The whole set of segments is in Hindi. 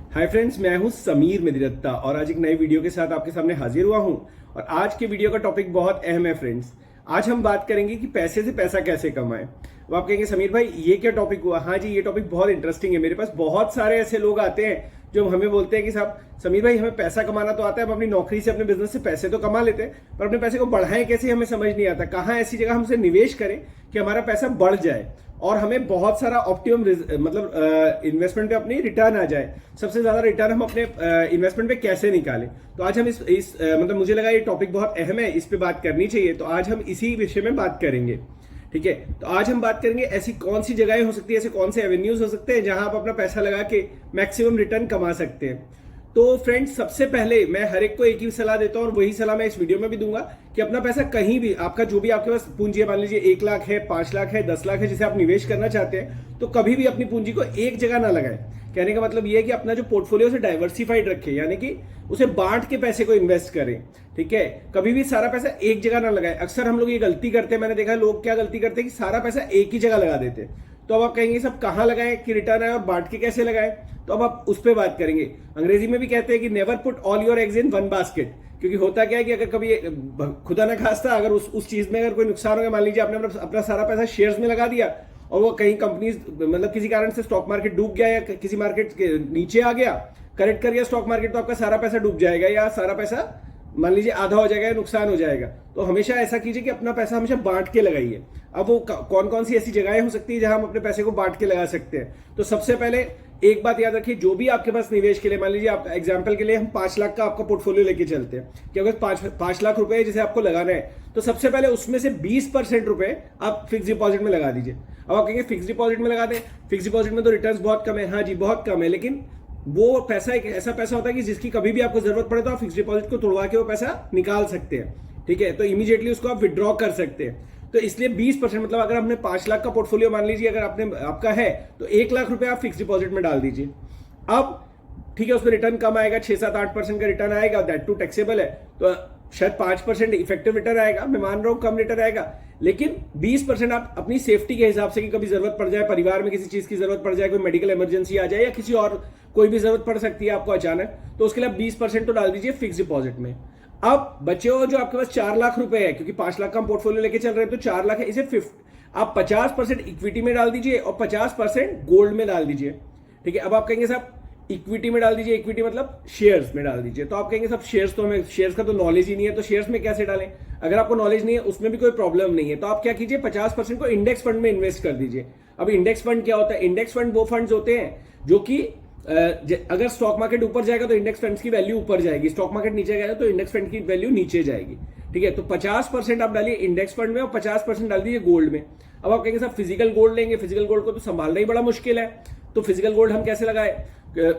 हाय फ्रेंड्स, मैं हूं समीर मेदिरत्ता और आज एक नई वीडियो के साथ आपके सामने हाजिर हुआ हूं। और आज के वीडियो का टॉपिक बहुत अहम है फ्रेंड्स। आज हम बात करेंगे कि पैसे से पैसा कैसे कमाएं। अब आप कहेंगे समीर भाई ये क्या टॉपिक हुआ। हाँ जी, ये टॉपिक बहुत इंटरेस्टिंग है। मेरे पास बहुत सारे ऐसे लोग आते हैं जो हमें बोलते हैं कि साहब समीर भाई हमें पैसा कमाना तो आता है, हम अपनी नौकरी से अपने बिजनेस से पैसे तो कमा लेते हैं, पर अपने पैसे को बढ़ाएं कैसे हमें समझ नहीं आता। कहाँ ऐसी जगह हमसे निवेश करें कि हमारा पैसा बढ़ जाए और हमें बहुत सारा ऑप्टिमम मतलब इन्वेस्टमेंट पे अपनी रिटर्न आ जाए। सबसे ज्यादा रिटर्न हम अपने इन्वेस्टमेंट पे कैसे निकालें। तो आज हम मतलब मुझे लगा ये टॉपिक बहुत अहम है, इस पे बात करनी चाहिए, तो आज हम इसी विषय में बात करेंगे। ठीक है, तो आज हम बात करेंगे ऐसी कौन सी जगहें हो सकती है, ऐसे कौन से एवेन्यूज हो सकते हैं जहां आप अपना पैसा लगा के मैक्सिमम रिटर्न कमा सकते हैं। तो फ्रेंड्स, सबसे पहले मैं हर एक को एक ही सलाह देता हूं और वही सलाह मैं इस वीडियो में भी दूंगा कि अपना पैसा कहीं भी, आपका जो भी आपके पास पूंजी है, मान लीजिए 1 लाख है, 5 लाख है, 10 लाख है, जिसे आप निवेश करना चाहते हैं, तो कभी भी अपनी पूंजी को एक जगह ना लगाएं। कहने का मतलब ये है कि अपना जो पोर्टफोलियो से डाइवर्सिफाइड रखें, यानी कि उसे बांट के पैसे को इन्वेस्ट करें। ठीक है, कभी भी सारा पैसा एक जगह ना लगाएं। अक्सर हम लोग ये गलती करते हैं, मैंने देखा है लोग क्या गलती करते हैं कि सारा पैसा एक ही जगह लगा देते हैं। तो अब आप कहेंगे सब कहां लगाएं कि रिटर्न आए और बांट के कैसे लगाएं, तो अब आप उस पर बात करेंगे। अंग्रेजी में भी कहते हैं कि never put all your eggs in one basket, क्योंकि होता क्या है कि अगर कभी खुदा ना खास्ता अगर उस चीज में अगर कोई नुकसान हो गया, मान लीजिए आपने अपना सारा पैसा शेयर्स में लगा दिया और वो कहीं कंपनीज मतलब किसी कारण से स्टॉक मार्केट डूब गया या किसी मार्केट के नीचे आ गया, करेक्ट कर गया स्टॉक मार्केट, तो आपका सारा पैसा डूब जाएगा या सारा पैसा मान लीजिए आधा हो जाएगा या नुकसान हो जाएगा। तो हमेशा ऐसा कीजिए कि अपना पैसा हमेशा बांट के लगाइए। अब वो कौन कौन सी ऐसी जगहें हो सकती है जहां हम अपने पैसे को बांट के लगा सकते हैं। तो सबसे पहले एक बात याद रखिए, जो भी आपके पास निवेश के लिए, मान लीजिए आप एग्जांपल के लिए हम 5 लाख का आपका पोर्टफोलियो लेके चलते हैं कि अगर 5 लाख रुपए जिसे आपको लगाना है, तो सबसे पहले उसमें से 20% रुपए आप फिक्स डिपॉजिट में लगा दीजिए। अब आप कहेंगे फिक्स डिपॉजिट में लगा दें, फिक्स डिपॉजिट में तो रिटर्न बहुत कम है। हाँ जी, बहुत कम है, लेकिन वो पैसा एक ऐसा पैसा होता है कि जिसकी कभी भी आपको जरूरत पड़े तो आप फिक्स डिपॉजिट को तोड़वा के वो पैसा निकाल सकते हैं। ठीक है, तो इमीडिएटली उसको आप विड्रॉ कर सकते हैं। तो इसलिए 20%, मतलब अगर हमने 5 लाख का पोर्टफोलियो मान लीजिए अगर आपका है, तो 1 लाख रुपए आप फिक्स डिपॉजिट में डाल दीजिए। अब ठीक है, उसमें रिटर्न कम आएगा, 6-7-8% का रिटर्न आएगा, दैट टू टैक्सेबल है, तो शायद 5% इफेक्टिव रिटर्न आएगा। मैं मान रहा हूं कम रिटर्न आएगा, लेकिन 20% आप अपनी सेफ्टी के हिसाब से कि कभी जरूरत पड़ जाए, परिवार में किसी चीज की जरूरत पड़ जाए, कोई मेडिकल इमरजेंसी आ जाए या किसी और कोई भी जरूरत पड़ सकती है आपको अचानक, तो उसके लिए आप 20% तो डाल दीजिए फिक्स डिपॉजिट में। अब बचे हो जो आपके पास 4 लाख रुपए है, क्योंकि 5 लाख का हम पोर्टफोलियो लेके चल रहे हैं तो 4 लाख है, इसे आप 50% इक्विटी में डाल दीजिए और 50% गोल्ड में डाल दीजिए। ठीक है, अब आप कहेंगे साहब इक्विटी में डाल दीजिए, इक्विटी मतलब शेयर्स में डाल दीजिए। तो आप कहेंगे सब शेयर्स तो हमें शेयर्स का तो नॉलेज ही नहीं है, तो शेयर्स में कैसे डालें। अगर आपको नॉलेज नहीं है उसमें भी कोई प्रॉब्लम नहीं है, तो आप क्या कीजिए 50% को इंडेक्स फंड में इन्वेस्ट कर दीजिए। अब इंडेक्स फंड क्या होता है? इंडेक्स फंड वो फंड्स होते हैं जो कि अगर स्टॉक मार्केट ऊपर जाएगा तो इंडेक्स फंड्स की वैल्यू ऊपर जाएगी, स्टॉक मार्केट नीचे गया तो इंडेक्स फंड की वैल्यू नीचे जाएगी। ठीक है, तो 50% आप डालिए इंडेक्स फंड में और 50% डाल दीजिए गोल्ड में। अब आप कहेंगे साहब फिजिकल गोल्ड लेंगे, फिजिकल गोल्ड को तो संभालना ही बड़ा मुश्किल है, तो फिजिकल गोल्ड हम कैसे लगाए,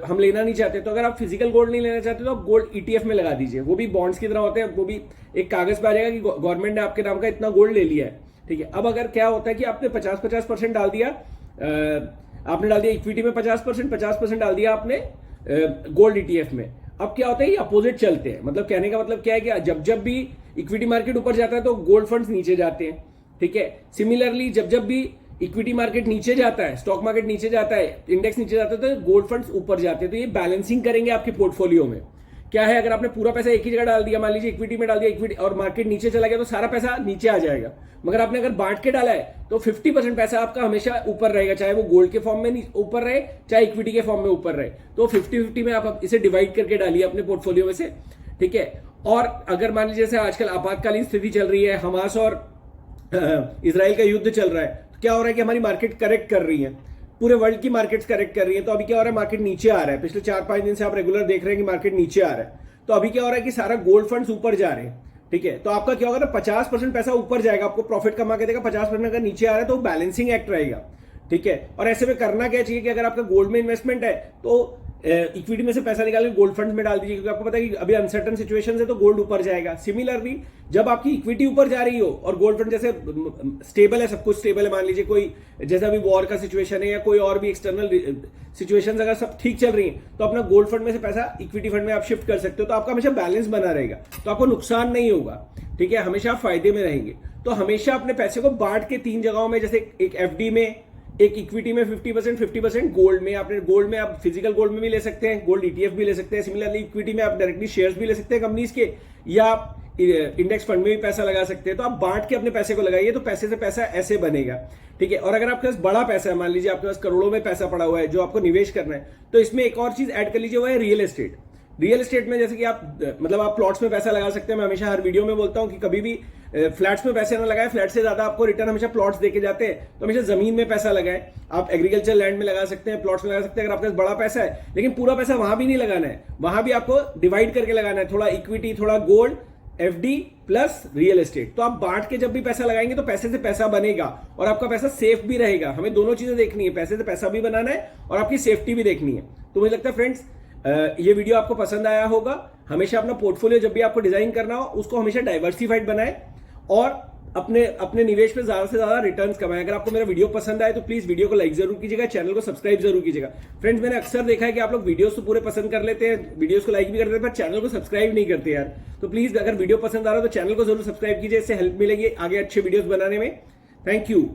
हम लेना नहीं चाहते। तो अगर आप फिजिकल गोल्ड नहीं लेना चाहते तो आप गोल्ड ईटीएफ में लगा दीजिए। वो भी बॉन्ड्स की तरह होते हैं, वो भी एक कागज पे आ जाएगा कि गवर्नमेंट ने आपके नाम का इतना गोल्ड ले लिया है। ठीक है, अब अगर क्या होता है कि आपने 50-50% डाल दिया, आपने डाल दिया इक्विटी में 50% डाल दिया आपने गोल्ड ईटीएफ में। अब क्या होता है, ये अपोजिट चलते हैं। मतलब कहने का मतलब क्या है कि जब भी इक्विटी मार्केट ऊपर जाता है तो गोल्ड फंड्स नीचे जाते हैं। ठीक है, सिमिलरली जब भी इक्विटी मार्केट नीचे जाता है, स्टॉक मार्केट नीचे जाता है, इंडेक्स नीचे जाता है, तो गोल्ड फंड्स ऊपर जाते हैं। तो ये बैलेंसिंग करेंगे आपके पोर्टफोलियो में। क्या है, अगर आपने पूरा पैसा एक ही जगह डाल दिया, मान लीजिए इक्विटी में डाल दिया, इक्विटी और मार्केट नीचे चला गया तो सारा पैसा नीचे आ जाएगा। मगर आपने अगर बांट के डाला है तो 50% पैसा आपका हमेशा ऊपर रहेगा, चाहे वो गोल्ड के फॉर्म में ऊपर रहे चाहे इक्विटी के फॉर्म में ऊपर रहे। तो 50-50 में आप इसे डिवाइड करके डालिए अपने पोर्टफोलियो में से। ठीक है, और अगर मान लीजिए जैसे आजकल आपातकालीन स्थिति चल रही है, हमास और इजराइल का युद्ध चल रहा है, तो क्या हो रहा है कि हमारी मार्केट करेक्ट कर रही है, पूरे वर्ल्ड की मार्केट्स करेक्ट कर रही है। तो अभी क्या हो रहा है, मार्केट नीचे आ रहा है। पिछले 4-5 दिन से आप रेगुलर देख रहे हैं कि मार्केट नीचे आ रहा है। तो अभी क्या हो रहा है कि सारा गोल्ड फंड्स ऊपर जा रहे हैं। ठीक है, तो आपका क्या होगा ना, 50% पैसा ऊपर जाएगा, आपको प्रॉफिट कमा के देगा। 50% अगर नीचे आ रहा है तो बैलेंसिंग एक्ट रहेगा। ठीक है, और ऐसे में करना क्या चाहिए कि अगर आपका गोल्ड में इन्वेस्टमेंट है तो इक्विटी में से पैसा निकाल के गोल्ड फंड में डाल दीजिए, क्योंकि आपको पता है कि अभी अनसर्टन सिचुएशन है तो गोल्ड ऊपर जाएगा। सिमिलरली जब आपकी इक्विटी ऊपर जा रही हो और गोल्ड फंड जैसे स्टेबल है, सब कुछ स्टेबल है, मान लीजिए कोई जैसा अभी वॉर का सिचुएशन है या कोई और भी एक्सटर्नल सिचुएशंस अगर सब ठीक चल रही है, तो अपना गोल्ड फंड में से पैसा इक्विटी फंड में आप शिफ्ट कर सकते हो। तो आपका हमेशा बैलेंस बना रहेगा, तो आपको नुकसान नहीं होगा। ठीक है, हमेशा फायदे में रहेंगे। तो हमेशा अपने पैसे को बांट के 3 जगहों में, जैसे एक एफडी में, एक इक्विटी में 50% गोल्ड में, आपने गोल्ड में आप फिजिकल गोल्ड में भी ले सकते हैं, गोल्ड ETF भी ले सकते हैं। सिमिलरली इक्विटी में आप डायरेक्टली शेयर्स भी ले सकते हैं कंपनीज के, या आप इंडेक्स फंड में भी पैसा लगा सकते हैं। तो आप बांट के अपने पैसे को लगाइए, तो पैसे से पैसा ऐसे बनेगा, ठीक है। और अगर आपके पास बड़ा पैसा है, मान लीजिए आपके पास करोड़ों में पैसा पड़ा हुआ है जो आपको निवेश करना है, तो इसमें एक और चीज ऐड कर लीजिए, वो है रियल एस्टेट। रियल एस्टेट में जैसे कि आप मतलब आप प्लॉट्स में पैसा लगा सकते हैं। मैं हमेशा हर वीडियो में बोलता हूं कि कभी भी फ्लैट्स में पैसे ना लगाएं, फ्लैट से ज्यादा आपको रिटर्न हमेशा प्लॉट्स देके जाते हैं, तो हमेशा जमीन में पैसा लगाएं। आप एग्रीकल्चर लैंड में लगा सकते हैं, प्लॉट्स में लगा सकते हैं अगर आपके पास बड़ा पैसा है, लेकिन पूरा पैसा वहां भी नहीं लगाना है, वहां भी आपको डिवाइड करके लगाना है, थोड़ा इक्विटी, थोड़ा gold, FD plus real estate. तो आप बांट के जब भी पैसा लगाएंगे तो पैसे से पैसा बनेगा और आपका पैसा सेफ भी रहेगा। हमें दोनों चीजें देखनी है, पैसे से पैसा भी बनाना है और आपकी सेफ्टी भी देखनी है। तो मुझे लगता है फ्रेंड्स ये वीडियो आपको पसंद आया होगा। हमेशा अपना पोर्टफोलियो जब भी आपको डिजाइन करना हो उसको हमेशा डाइवर्सिफाइड बनाएं और अपने निवेश पे ज्यादा से ज्यादा रिटर्न्स कमाएं। अगर आपको मेरा वीडियो पसंद आए तो प्लीज वीडियो को लाइक जरूर कीजिएगा, चैनल को सब्सक्राइब जरूर कीजिएगा। फ्रेंड्स मैंने अक्सर देखा है कि आप लोग वीडियोस तो पूरे पसंद कर लेते हैं, वीडियोस को लाइक भी करते हैं, पर चैनल को सब्सक्राइब नहीं करते यार। तो प्लीज अगर वीडियो पसंद आ रहा हो तो चैनल को जरूर सब्सक्राइब कीजिए, इससे हेल्प मिलेगी आगे अच्छे वीडियोस बनाने में। Thank you.